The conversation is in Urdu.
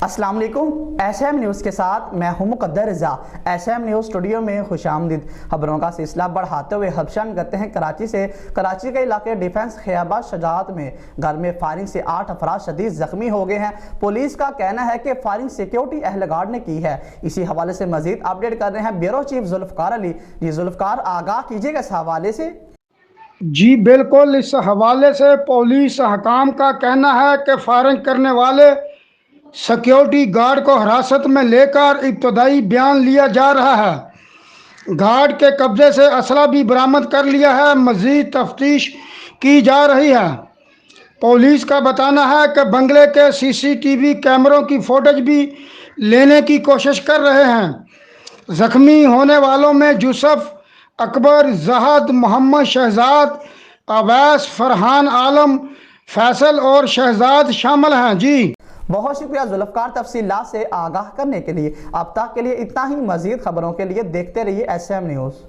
السلام علیکم، ایس ایم نیوز کے ساتھ میں ہوں مقدر رضا۔ ایس ایم نیوز اسٹوڈیو میں خوش آمدید۔ خبروں کا سلسلہ بڑھاتے ہوئے ہبشان کرتے ہیں کراچی سے۔ کراچی کے علاقے ڈیفنس خیابہ شجاعت میں گھر میں فائرنگ سے 8 افراد شدید زخمی ہو گئے ہیں۔ پولیس کا کہنا ہے کہ فائرنگ سیکیورٹی اہلکار نے کی ہے۔ اسی حوالے سے مزید اپڈیٹ کر رہے ہیں بیورو چیف ذوالفقار علی۔ جی ذوالفقار، آگاہ کیجیے گا اس حوالے سے۔ جی بالکل، اس حوالے سے پولیس حکام کا کہنا ہے کہ فائرنگ کرنے والے سیکیورٹی گارڈ کو حراست میں لے کر ابتدائی بیان لیا جا رہا ہے۔ گارڈ کے قبضے سے اسلحہ بھی برآمد کر لیا ہے۔ مزید تفتیش کی جا رہی ہے۔ پولیس کا بتانا ہے کہ بنگلے کے سی سی ٹی وی کیمروں کی فوٹیج بھی لینے کی کوشش کر رہے ہیں۔ زخمی ہونے والوں میں یوسف، اکبر، زہد، محمد شہزاد، اویس، فرحان عالم، فیصل اور شہزاد شامل ہیں۔ جی بہت شکریہ ذوالفقار تفصیلات سے آگاہ کرنے کے لیے۔ اب تک کے لیے اتنا ہی۔ مزید خبروں کے لیے دیکھتے رہیے ایس ایم نیوز۔